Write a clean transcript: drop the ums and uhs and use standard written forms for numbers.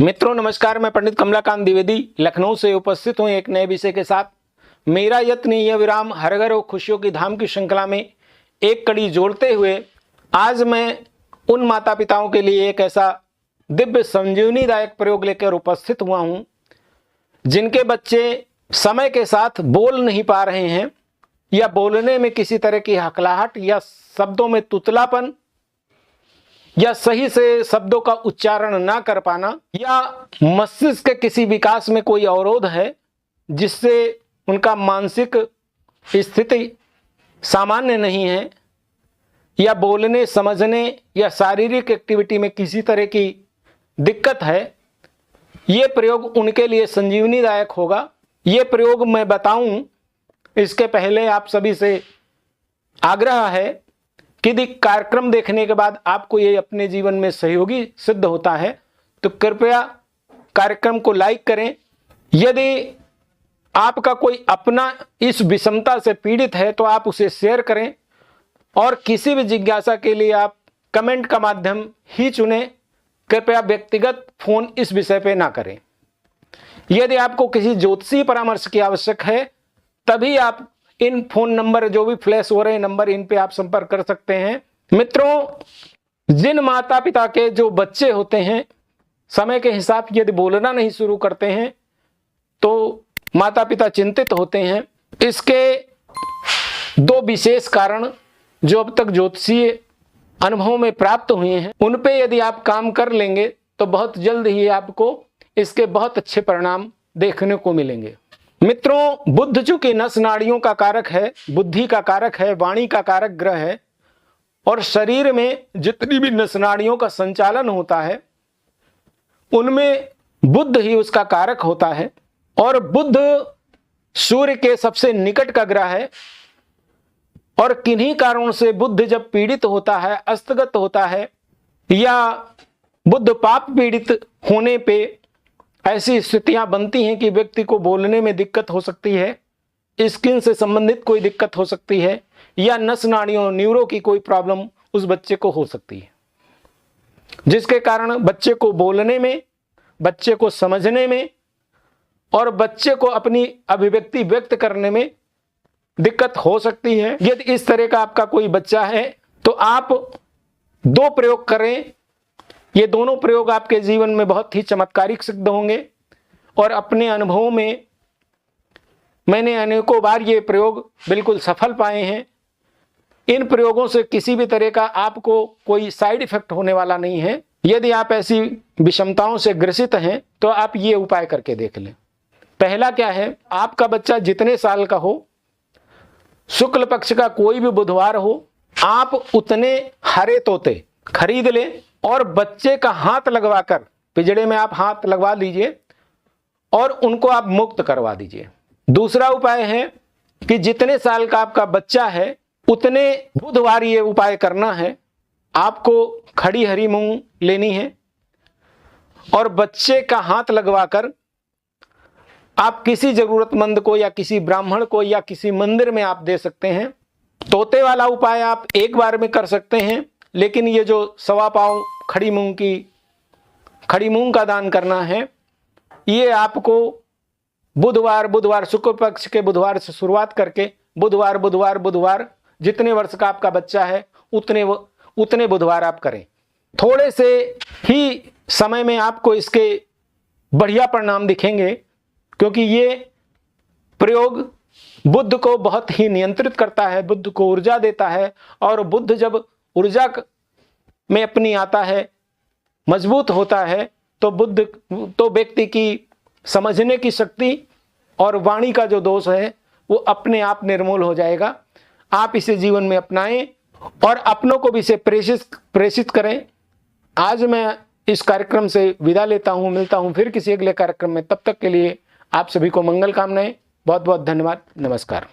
मित्रों नमस्कार, मैं पंडित कमलाकांत द्विवेदी लखनऊ से उपस्थित हूँ एक नए विषय के साथ। मेरा यत्न यह विराम हर घर और खुशियों की धाम की श्रृंखला में एक कड़ी जोड़ते हुए आज मैं उन माता पिताओं के लिए एक ऐसा दिव्य संजीवनीदायक प्रयोग लेकर उपस्थित हुआ हूँ जिनके बच्चे समय के साथ बोल नहीं पा रहे हैं या बोलने में किसी तरह की हकलाहट या शब्दों में तुतलापन या सही से शब्दों का उच्चारण ना कर पाना या मस्तिष्क के किसी विकास में कोई अवरोध है जिससे उनका मानसिक स्थिति सामान्य नहीं है या बोलने समझने या शारीरिक एक्टिविटी में किसी तरह की दिक्कत है, ये प्रयोग उनके लिए संजीवनीदायक होगा। ये प्रयोग मैं बताऊं इसके पहले आप सभी से आग्रह है कि यदि कार्यक्रम देखने के बाद आपको ये अपने जीवन में सहयोगी सिद्ध होता है तो कृपया कार्यक्रम को लाइक करें। यदि आपका कोई अपना इस विषमता से पीड़ित है तो आप उसे शेयर करें और किसी भी जिज्ञासा के लिए आप कमेंट का माध्यम ही चुनें। कृपया व्यक्तिगत फोन इस विषय पे ना करें। यदि आपको किसी ज्योतिषीय परामर्श की आवश्यक है तभी आप इन फोन नंबर जो भी फ्लैश हो रहे हैं नंबर, इन पे आप संपर्क कर सकते हैं। मित्रों, जिन माता पिता के जो बच्चे होते हैं समय के हिसाब से यदि बोलना नहीं शुरू करते हैं तो माता पिता चिंतित होते हैं। इसके दो विशेष कारण जो अब तक ज्योतिषीय अनुभव में प्राप्त हुए हैं उन पे यदि आप काम कर लेंगे तो बहुत जल्द ही आपको इसके बहुत अच्छे परिणाम देखने को मिलेंगे। मित्रों, बुध चूंकि नस नाड़ियों का कारक है, बुद्धि का कारक है, वाणी का कारक ग्रह है और शरीर में जितनी भी नस नाड़ियों का संचालन होता है उनमें बुध ही उसका कारक होता है और बुध सूर्य के सबसे निकट का ग्रह है और किन्हीं कारणों से बुध जब पीड़ित होता है, अस्तगत होता है या बुध पाप पीड़ित होने पे ऐसी स्थितियां बनती हैं कि व्यक्ति को बोलने में दिक्कत हो सकती है, स्किन से संबंधित कोई दिक्कत हो सकती है या नस नाड़ियों न्यूरो की कोई प्रॉब्लम उस बच्चे को हो सकती है, जिसके कारण बच्चे को बोलने में, बच्चे को समझने में और बच्चे को अपनी अभिव्यक्ति व्यक्त करने में दिक्कत हो सकती है। यदि इस तरह का आपका कोई बच्चा है तो आप दो प्रयोग करें। ये दोनों प्रयोग आपके जीवन में बहुत ही चमत्कारिक सिद्ध होंगे और अपने अनुभवों में मैंने अनेकों बार ये प्रयोग बिल्कुल सफल पाए हैं। इन प्रयोगों से किसी भी तरह का आपको कोई साइड इफेक्ट होने वाला नहीं है। यदि आप ऐसी विषमताओं से ग्रसित हैं तो आप ये उपाय करके देख लें। पहला क्या है, आपका बच्चा जितने साल का हो, शुक्ल पक्ष का कोई भी बुधवार हो, आप उतने हरे तोते खरीद लें और बच्चे का हाथ लगवाकर पिंजड़े में आप हाथ लगवा लीजिए और उनको आप मुक्त करवा दीजिए। दूसरा उपाय है कि जितने साल का आपका बच्चा है उतने बुधवार ये उपाय करना है। आपको खड़ी हरी मूंग लेनी है और बच्चे का हाथ लगवाकर आप किसी जरूरतमंद को या किसी ब्राह्मण को या किसी मंदिर में आप दे सकते हैं। तोते वाला उपाय आप एक बार में कर सकते हैं, लेकिन ये जो 1.25 पाव खड़ी मूंग का दान करना है ये आपको बुधवार शुक्ल पक्ष के बुधवार से शुरुआत करके बुधवार जितने वर्ष का आपका बच्चा है उतने बुधवार आप करें। थोड़े से ही समय में आपको इसके बढ़िया परिणाम दिखेंगे क्योंकि ये प्रयोग बुध को बहुत ही नियंत्रित करता है, बुध को ऊर्जा देता है और बुध जब ऊर्जा में अपनी आता है, मजबूत होता है तो व्यक्ति की समझने की शक्ति और वाणी का जो दोष है वो अपने आप निर्मूल हो जाएगा। आप इसे जीवन में अपनाएं और अपनों को भी इसे प्रेषित करें। आज मैं इस कार्यक्रम से विदा लेता हूं, मिलता हूं फिर किसी अगले कार्यक्रम में। तब तक के लिए आप सभी को मंगल कामनाएं। बहुत बहुत धन्यवाद। नमस्कार।